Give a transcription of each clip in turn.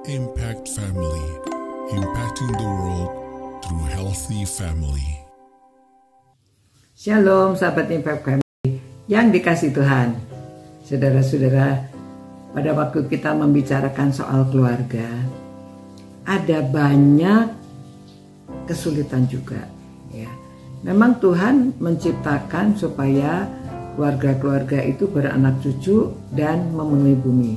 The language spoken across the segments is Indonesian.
Impact Family, impacting the world through healthy family. Shalom sahabat Impact Family yang dikasih Tuhan. Saudara-saudara, pada waktu kita membicarakan soal keluarga, ada banyak kesulitan juga ya. Memang Tuhan menciptakan supaya keluarga-keluarga itu beranak cucu dan memenuhi bumi.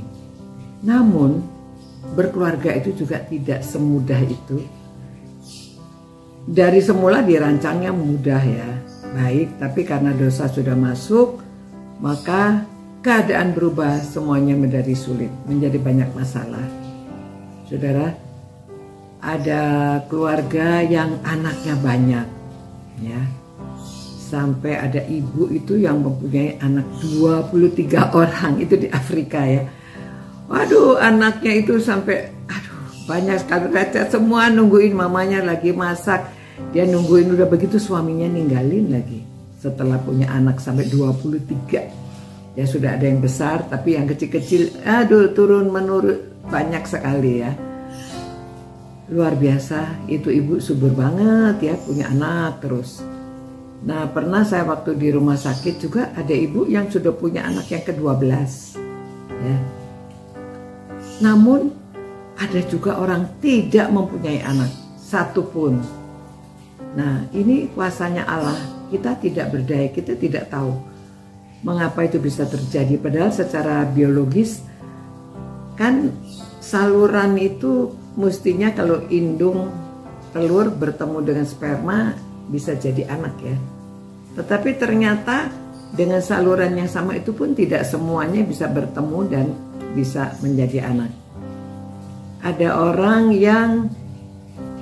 Namun berkeluarga itu juga tidak semudah itu. Dari semula dirancangnya mudah ya, baik, tapi karena dosa sudah masuk, maka keadaan berubah, semuanya menjadi sulit, menjadi banyak masalah. Saudara, ada keluarga yang anaknya banyak ya. Sampai ada ibu itu yang mempunyai anak 23 orang, itu di Afrika ya. Waduh, anaknya itu sampai banyak sekali, recet semua, nungguin mamanya lagi masak. Dia nungguin, udah begitu suaminya ninggalin lagi. Setelah punya anak sampai 23. Ya sudah ada yang besar, tapi yang kecil-kecil turun menurun banyak sekali ya. Luar biasa, itu ibu subur banget ya, punya anak terus. Nah, pernah saya waktu di rumah sakit juga ada ibu yang sudah punya anak yang ke-12 ya. Namun ada juga orang tidak mempunyai anak satupun. Nah, ini kuasanya Allah. Kita tidak berdaya, kita tidak tahu mengapa itu bisa terjadi. Padahal secara biologis kan saluran itu mestinya kalau indung telur bertemu dengan sperma bisa jadi anak ya. Tetapi ternyata dengan saluran yang sama itu pun tidak semuanya bisa bertemu dan bisa menjadi anak. Ada orang yang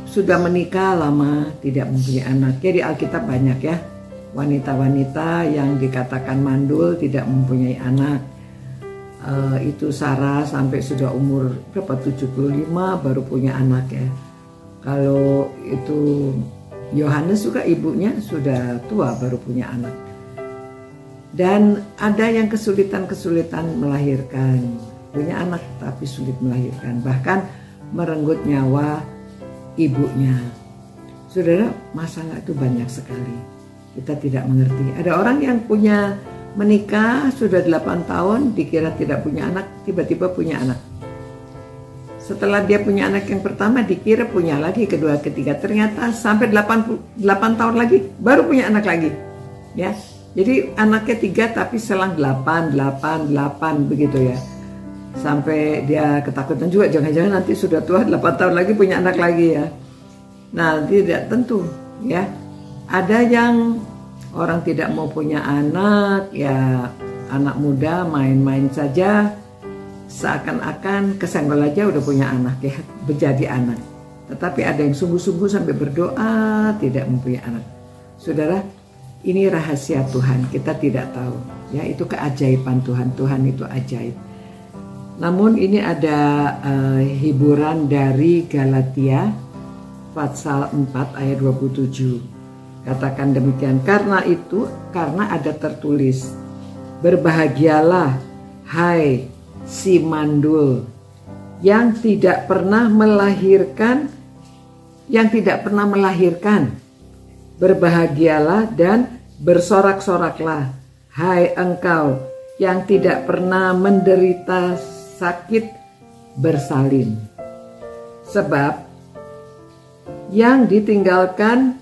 sudah menikah lama tidak mempunyai anak. Ya, di Alkitab banyak ya, wanita-wanita yang dikatakan mandul tidak mempunyai anak. Itu Sarah sampai sudah umur berapa, 75 baru punya anak ya. Kalau itu Yohanes juga ibunya sudah tua baru punya anak. Dan ada yang kesulitan melahirkan, punya anak tapi sulit melahirkan, bahkan merenggut nyawa ibunya. Saudara, masalah itu banyak sekali. Kita tidak mengerti. Ada orang yang punya menikah sudah 8 tahun, dikira tidak punya anak, tiba-tiba punya anak. Setelah dia punya anak yang pertama, dikira punya lagi, kedua, ketiga, ternyata sampai 8 tahun lagi baru punya anak lagi. Ya. Jadi anaknya 3 tapi selang 8 begitu ya. Sampai dia ketakutan juga, jangan-jangan nanti sudah tua 8 tahun lagi punya anak lagi ya. Nah, tidak tentu ya. Ada yang orang tidak mau punya anak ya, anak muda main-main saja, seakan-akan kesenggol aja udah punya anak ya, menjadi anak. Tetapi ada yang sungguh-sungguh sampai berdoa tidak mempunyai anak. Saudara, ini rahasia Tuhan, kita tidak tahu ya, itu keajaiban Tuhan. Tuhan itu ajaib. Namun ini ada hiburan dari Galatia pasal 4 ayat 27. Katakan demikian, karena ada tertulis, berbahagialah hai si mandul yang tidak pernah melahirkan, berbahagialah dan bersorak-soraklah hai engkau yang tidak pernah menderita sakit bersalin. Sebab yang ditinggalkan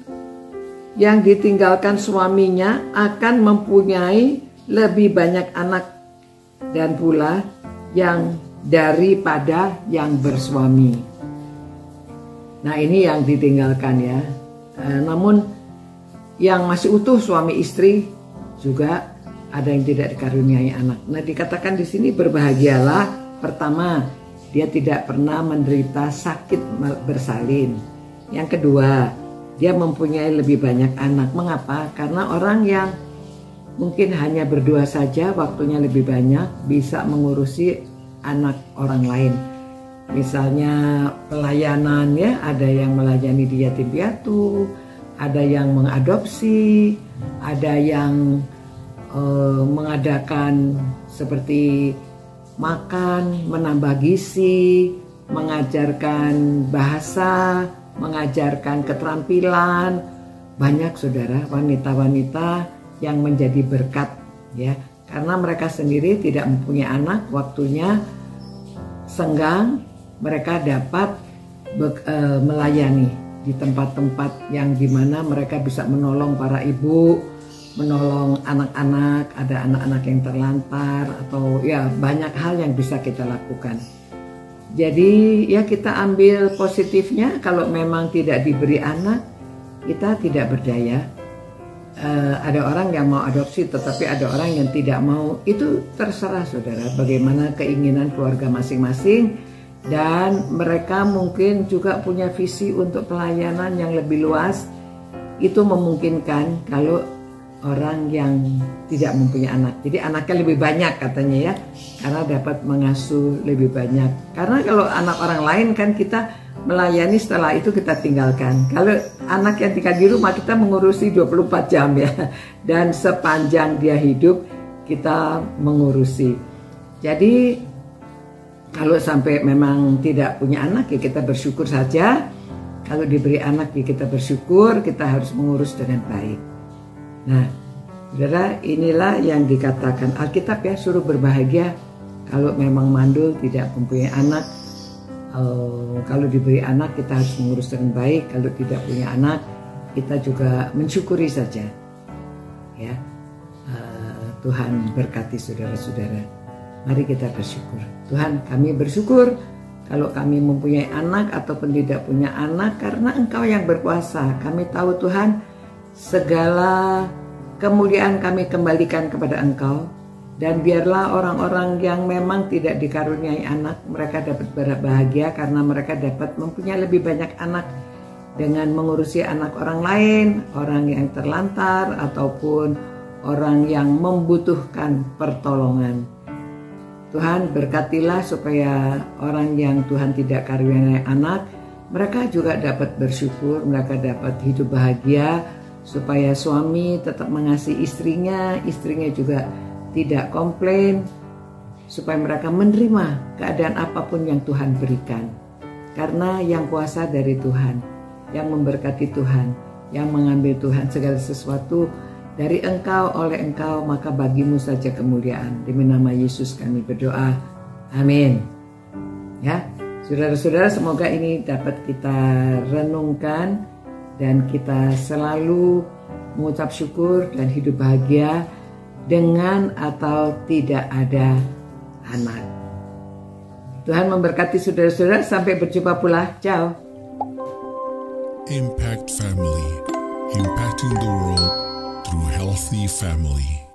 suaminya akan mempunyai lebih banyak anak, dan pula yang daripada yang bersuami. Nah, ini yang ditinggalkan ya. Namun yang masih utuh suami istri juga ada yang tidak dikaruniai anak. Nah, dikatakan di sini berbahagialah. Pertama, dia tidak pernah menderita sakit bersalin. Yang kedua, dia mempunyai lebih banyak anak. Mengapa? Karena orang yang mungkin hanya berdua saja, waktunya lebih banyak, bisa mengurusi anak orang lain. Misalnya pelayanan ya, ada yang melayani di yatim piatu, ada yang mengadopsi, ada yang mengadakan seperti makan, menambah gizi, mengajarkan bahasa, mengajarkan keterampilan. Banyak saudara wanita-wanita yang menjadi berkat ya, karena mereka sendiri tidak mempunyai anak, waktunya senggang, mereka dapat melayani di tempat-tempat yang dimana mereka bisa menolong para ibu, menolong anak-anak, ada anak-anak yang terlantar, atau ya banyak hal yang bisa kita lakukan. Jadi ya kita ambil positifnya, kalau memang tidak diberi anak, kita tidak berdaya. Ada orang yang mau adopsi, tetapi ada orang yang tidak mau. Itu terserah saudara, bagaimana keinginan keluarga masing-masing. Dan mereka mungkin juga punya visi untuk pelayanan yang lebih luas. Itu memungkinkan kalau orang yang tidak mempunyai anak. Jadi anaknya lebih banyak katanya ya, karena dapat mengasuh lebih banyak. Karena kalau anak orang lain kan kita melayani, setelah itu kita tinggalkan. Kalau anak yang tinggal di rumah, kita mengurusi 24 jam ya. Dan sepanjang dia hidup kita mengurusi. Jadi kalau sampai memang tidak punya anak ya kita bersyukur saja. Kalau diberi anak ya kita bersyukur, kita harus mengurus dengan baik. Nah, saudara, inilah yang dikatakan Alkitab ya, suruh berbahagia kalau memang mandul tidak mempunyai anak. Kalau diberi anak kita harus mengurus dengan baik. Kalau tidak punya anak kita juga mensyukuri saja ya. Tuhan berkati saudara-saudara. Mari kita bersyukur. Tuhan, kami bersyukur kalau kami mempunyai anak ataupun tidak punya anak, karena Engkau yang berkuasa. Kami tahu Tuhan, segala kemuliaan kami kembalikan kepada Engkau. Dan biarlah orang-orang yang memang tidak dikaruniai anak, mereka dapat berbahagia karena mereka dapat mempunyai lebih banyak anak dengan mengurusi anak orang lain, orang yang terlantar ataupun orang yang membutuhkan pertolongan. Tuhan, berkatilah supaya orang yang Tuhan tidak karuniai anak, mereka juga dapat bersyukur, mereka dapat hidup bahagia, supaya suami tetap mengasihi istrinya juga tidak komplain, supaya mereka menerima keadaan apapun yang Tuhan berikan. Karena yang kuasa dari Tuhan, yang memberkati Tuhan, yang mengambil Tuhan segala sesuatu dari Engkau, oleh Engkau, maka bagimu saja kemuliaan. Demi nama Yesus kami berdoa. Amin. Ya, saudara-saudara, semoga ini dapat kita renungkan dan kita selalu mengucap syukur dan hidup bahagia dengan atau tidak ada anak. Tuhan memberkati saudara-saudara, sampai berjumpa pula. Ciao. Impact Family, impacting the world through healthy family.